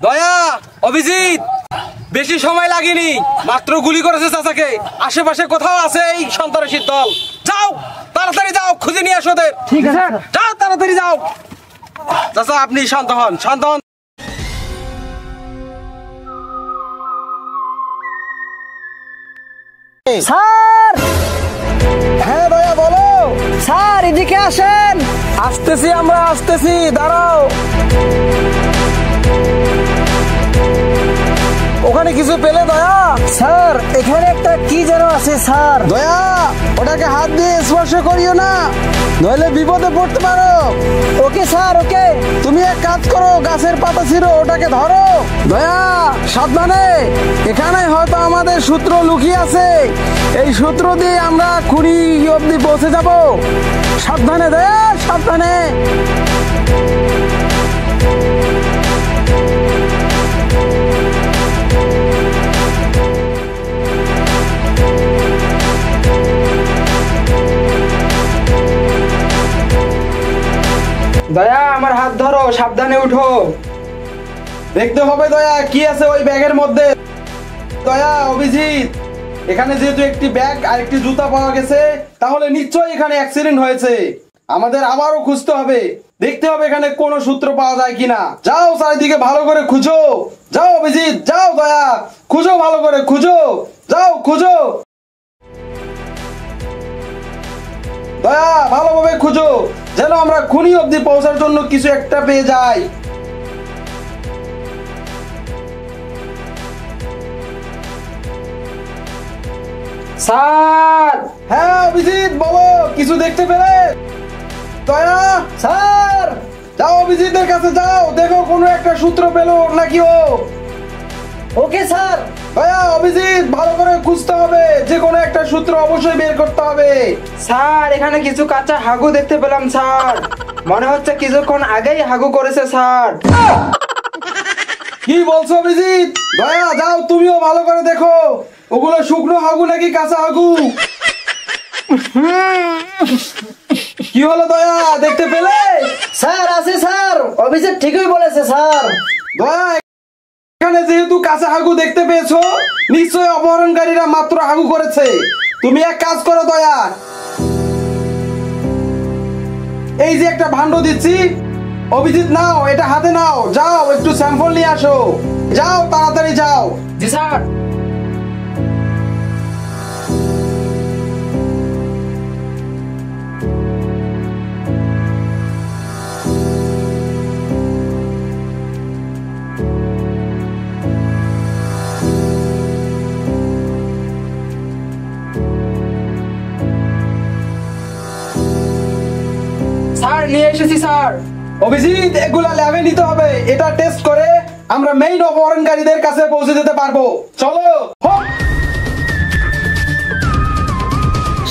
দয়া, অভিজিৎ, বেশি সময় লাগেনি, মাত্র গুলি করেছে চাচাকে। আশেপাশে কোথাও আছে এই সন্ত্রাসীর দল। যাও, তাড়াতাড়ি যাও, খুঁজে নিয়ে আসো ওদের। ঠিক আছে, যাও, তাড়াতাড়ি যাও। চাচা, আপনি শান্ত হন, শান্ত হন। স্যার। হ্যাঁ দয়া, বলো। স্যার, এদিকে আসেন। আসতেছি, আমরা আসতেছি, দাঁড়াও। ওখানে কিছু পেলে দয়া? স্যার, এখানে একটা কি যেন আছে স্যার। দয়া, ওটাকে হাত দিয়ে স্পর্শ করিও না, নইলে বিপদে পড়তে পারো। ওকে স্যার, ওকে। তুমি এক কাজ করো, গাছের পাতা ছিঁড়ো, ওটাকে ধরো। দয়া, সাবধানে, এখানে হয়তো আমাদের সূত্র লুকিয়ে আছে। এই সূত্র দিয়ে আমরা খুঁড়ি অব্দি পৌঁছে যাব। সাবধানে দয়া, সাবধানে। দয়া, আমার হাত ধরো, সাবধানে উঠো। দেখতে হবে দয়া, কি আছে ওই ব্যাগের মধ্যে। দয়া, অভিজিৎ, এখানে যেহেতু একটি ব্যাগ আর একটি জুতা পাওয়া গেছে, তাহলে নিশ্চয়ই এখানে অ্যাক্সিডেন্ট হয়েছে। আমাদের আবারও খুঁজতে হবে, দেখতে হবে এখানে কোনো সূত্র পাওয়া যায় কিনা। যাও, চারিদিকে ভালো করে খুঁজো। যাও অভিজিৎ, যাও। দয়া, খুঁজো, ভালো করে খুঁজো। যাও, খুঁজো। দয়া, ভালোভাবে খুঁজো, যেন আমরা খুনি অবধি পৌঁছার জন্য কিছু একটা পেয়ে যাই। স্যার। হ্যাঁ অভিজিৎ, বলো, কিছু দেখতে পেলে? দয়া, স্যার। যাও অভিজিতের কাছে যাও, দেখো কোনো একটা সূত্র পেলো নাকি ও। Okay sir. দয়া, অভিজিৎ, ভালো করে খুঁজতে হবে, যে কোনো একটা সূত্র অবশ্যই বের করতে হবে। স্যার, এখানে কিছু কাঁচা হাগু দেখতে পেলাম স্যার। মনে হচ্ছে কিছুক্ষণ আগেই হাগু করেছে স্যার। কি বলছো অভিজিৎ? দয়া, যাও, তুমিও ভালো করে দেখো, ওগুলো শুকনো হাগু নাকি কাঁচা হাগু। কি হলো দয়া, দেখতে পেলে? স্যার, আছে স্যার, অভিজিৎ ঠিকই বলেছে স্যার। দয়া, এখানে যেহেতু কাঁচা হাগু দেখতে পেয়েছো, নিশ্চয়ই অপহরণকারীরা মাত্র হাগু করেছে। তুমি এক কাজ করো দয়া, এই যে একটা ভাণ্ড দিচ্ছি, অভিজিৎ নাও, এটা হাতে নাও, যাও একটু স্যাম্পল নিয়ে আসো। যাও, তাড়াতাড়ি যাও। জি স্যার। স্যার, নিয়ে এসেছি স্যার। অভিজিৎ, এগুলা ল্যাবে নিতে হবে, এটা টেস্ট করে আমরা মেইন অপহরণকারীদের কাছে পৌঁছে যেতে পারবো। চলো।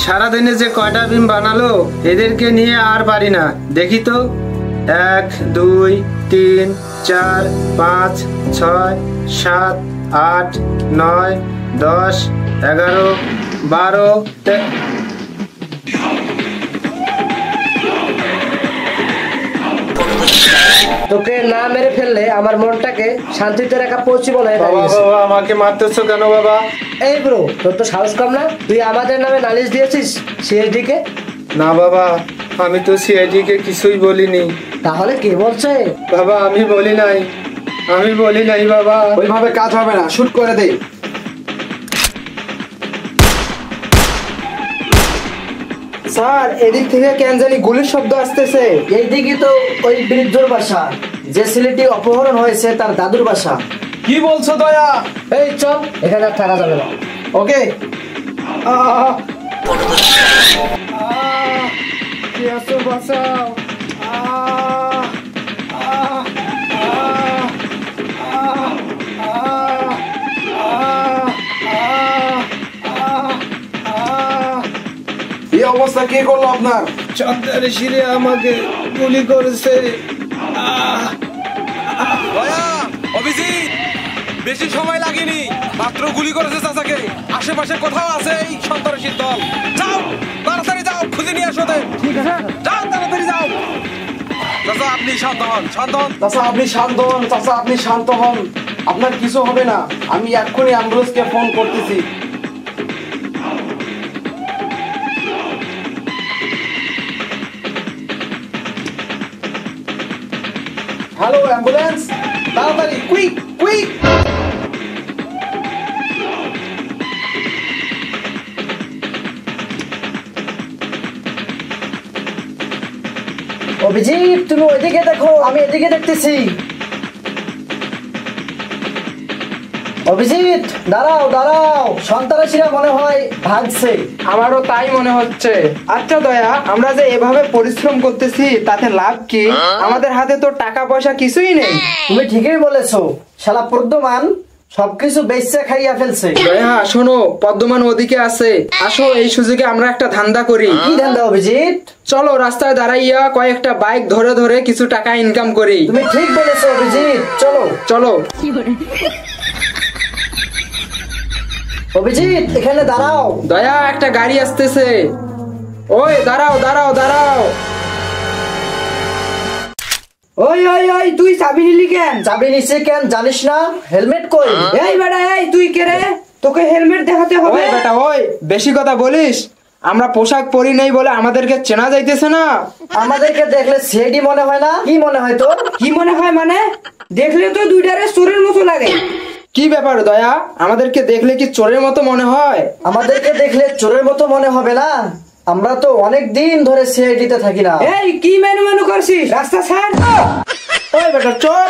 সারাদিনে যে কয়টা বিম বানালো, এদেরকে নিয়ে আর পারি না। দেখি তো, 1 2 3 4 5 6 7 8 9 10 11 12। তোকে না মেরে ফেললে আমার মনটাকে শান্তিতে রাখা পসিবল হয়ে বাবা, দাঁড়িয়েছে। বাবা, আমাকে মারতেছো কেন বাবা? এই ব্রো, তোর তো সাহস কম না? তুই আমাদের নামে নালিশ দিয়েছিস সিআইডি কে? না বাবা, আমি তো সিআইডি কে কিছুই বলিনি। তাহলে কে বলছে? বাবা, আমি বলি নাই, আমি বলি নাই বাবা। ওইভাবে কাজ হবে না, শুট করে দে। স্যার, এদিক থেকে কেন জানি গুলির শব্দ আসতেছে। এইদিকে তো ওই বৃদ্ধর বাসা, যে ছেলেটি অপহরণ হয়েছে তার দাদুর বাসা। কি বলছো দয়া? এই চল, এখানে আর থাকা যাবে না। ওকে। বাঁচাও। এই অবস্থা কে করলো আপনার? চন্দ্রের শিরে আমাকে গুলি করেছে। দয়া, অভিজিৎ, বেশি সময় লাগেনি, মাত্র গুলি করেছে চাচাকে। আশেপাশে কোথাও আছে এই সন্ত্রাসীর দল। যাও, তাড়াতাড়ি যাও, খুঁজে নিয়ে আসো ওদের। ঠিক আছে। যাও, তাড়াতাড়ি যাও। চাচা আপনি শান্ত হন, শান্ত হন। চাচা আপনি শান্ত হন, চাচা আপনি শান্ত হন। আপনার কিছু হবে না, আমি এক্ষুনি অ্যাম্বুলেন্সকে ফোন করতেছি। হ্যালো অ্যাম্বুলেন্স, তাড়াতাড়ি কুইক কুইক। অভিজিৎ তুমি ওইদিকে দেখো, আমি এদিকে দেখতেছি। অভিজিৎ দাঁড়াও দাঁড়াও, সন্ত্রাসীরা মনে হয় ভাগছে। আমারও তাই মনে হচ্ছে। আচ্ছা দয়া, আমরা যে এভাবে পরিশ্রম করতেছি তাতে লাভ কি? আমাদের হাতে তো টাকা পয়সা কিছুই নেই। তুমি ঠিকই বলেছো, শালা প্রদ্যমান সবকিছু বেচে খাইয়া ফেলছে। দয়া শোনো, পদ্মমান ওদিকে আছে, আসো এই সুযোগে আমরা একটা ধান্দা করি। কি ধান্দা অভিজিৎ? চলো রাস্তায় দাঁড়াইয়া কয়েকটা বাইক ধরে ধরে কিছু টাকা ইনকাম করি। তুমি ঠিক বলেছো অভিজিৎ, চলো চলো। অভিজিৎ এখানে দাঁড়াও। দয়া একটা গাড়ি আসতেছে। ওই দাঁড়াও দাঁড়াও দাঁড়াও। ওই ওই ওই, তুই চাবি নিলি কেন? চাবি নিচে কেন জানিস না? হেলমেট কই? এই বেটা, এই তুই কে রে? তোকে হেলমেট দেখাতে হবে। ওই বেটা ওই, বেশি কথা বলিস। আমরা পোশাক পরি নেই বলে আমাদেরকে চেনা যাইতেছে না। আমাদেরকে দেখলে সিআইডি মনে হয় না? কি মনে হয় তোর? কি মনে হয় মানে? দেখলে তো দুইটারে চোরের মতো লাগে। কি ব্যাপার দয়া, আমাদেরকে দেখলে কি চোরের মতো মনে হয়? আমাদেরকে দেখলে চোরের মতো মনে হবে না? আমরা তো অনেক দিন ধরে সিআইডি তে থাকি না। এই কি মেনু করছিস? রাস্তা ছাড়। ওই বেটা চোর।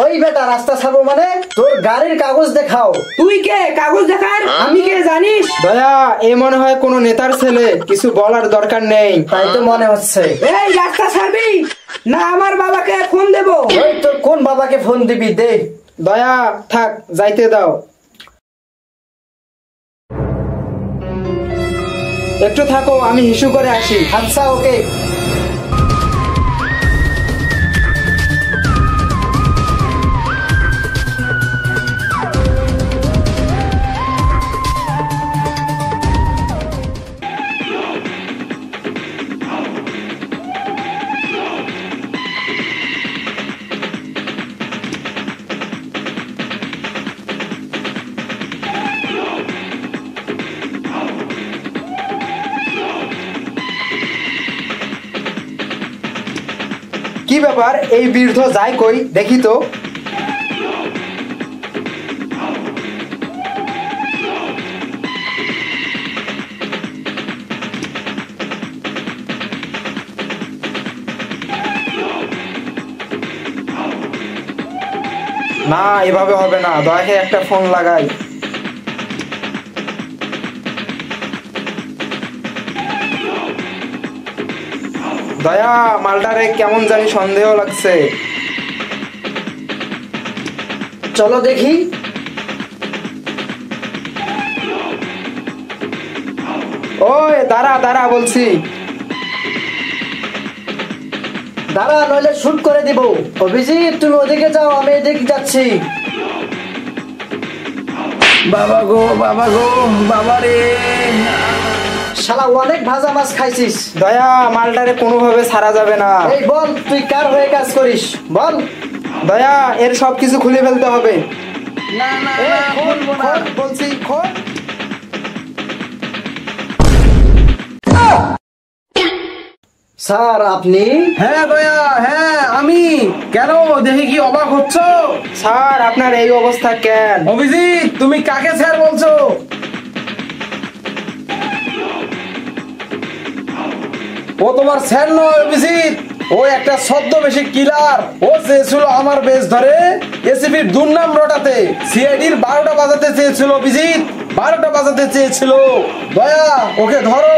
ওই বেটা রাস্তা ছাড়বো মানে? তোর গাড়ির কাগজ দেখাও। তুই কে? কাগজ দেখার? আমি কে জানিস? দয়া, এ মনে হয় কোনো নেতার ছেলে, কিছু বলার দরকার নেই। তাই তো মনে হচ্ছে। এই রাস্তা ছাড়বি না আমার বাবাকে ফোন দেব। ওই তোর কোন বাবাকে ফোন দিবি দে। দয়া থাক, যাইতে দাও। একটু থাকো, আমি হিসু করে আসি। আচ্ছা ওকে। কি ব্যাপার, এই বৃদ্ধ যায় কই দেখি তো। না এভাবে হবে না, দয়াকে একটা ফোন লাগাই। দয়া, মালটারে কেমন জানি সন্দেহ লাগছে। চলো দেখি। ওই দাঁড়া দাঁড়া বলছি। দাঁড়া নইলে শুট করে দিব। অভিজিৎ তুমি ওদিকে যাও, আমি এদিকে যাচ্ছি। বাবা গো বাবা গো, বাবা রে। শালা অনেক ভাজা মাছ খাইছিস। দয়া, মালটারে কোনোভাবে ছাড়া যাবে না। এই বল তুই কার হয়ে কাজ করিস বল। দয়া, এর সব কিছু খুলে ফেলতে হবে। না না এই, না, খোল, খুলবো না। খোল, বলছি খোল। স্যার আপনি? হ্যাঁ দয়া, হ্যাঁ আমি। কেন দেখি কি অবাক হচ্ছ? স্যার আপনার এই অবস্থা কেন? অভিজিৎ তুমি কাকে স্যার বলছো? ও তোমার স্যার নয় অভিজিৎ, ও একটা ছদ্মবেশী কিলার। ও চেয়েছিল আমার বেশ ধরে এসিপির দুর্নাম রটাতে, সিআইডির 12টা বাজাতে চেয়েছিল অভিজিৎ, 12টা বাজাতে চেয়েছিল। দয়া ওকে ধরো,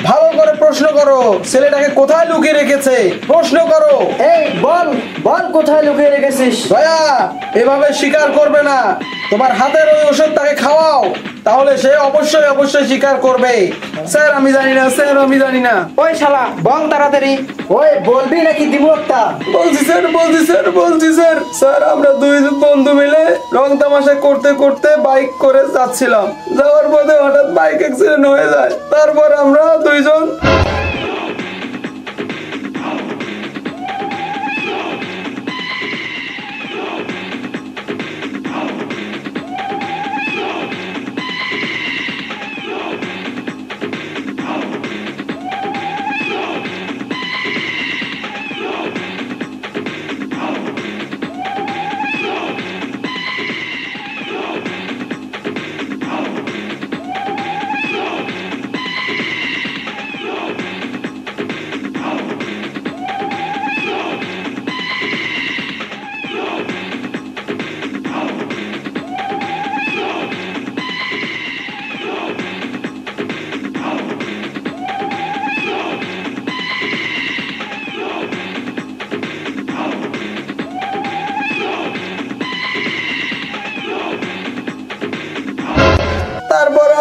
ভালো করে প্রশ্ন করো, ছেলেটাকে কোথায় লুকিয়ে রেখেছে প্রশ্ন করো। এই বল বল কোথায় লুকিয়ে রেখেছিস? দয়া এভাবে স্বীকার করবে না, তোমার হাতের ওই ওষুধ তাকে খাওয়াও, তাহলে সে অবশ্যই অবশ্যই স্বীকার করবে। স্যার আমি জানি না, স্যার আমি জানি না। ওই শালা বল তাড়াতাড়ি। ওই বলবি নাকি দিব একটা? বলছি স্যার, বলছি স্যার, বলছি স্যার। স্যার আমরা দুই বন্ধু মিলে রং তামাশা করতে করতে বাইক করে যাচ্ছিলাম, যাওয়ার পথে হঠাৎ বাইক অ্যাক্সিডেন্ট হয়ে যায়, তারপর আমরা দুইজন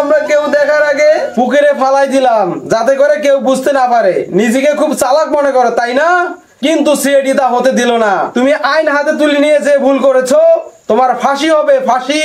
আমরা কেউ দেখার আগে পুকুরে ফালাই দিলাম, যাতে করে কেউ বুঝতে না পারে। নিজেকে খুব চালাক মনে করো, তাই না? কিন্তু সিআইডি তা হতে দিল না। তুমি আইন হাতে তুলে নিয়ে যে ভুল করেছো, তোমার ফাঁসি হবে, ফাঁসি।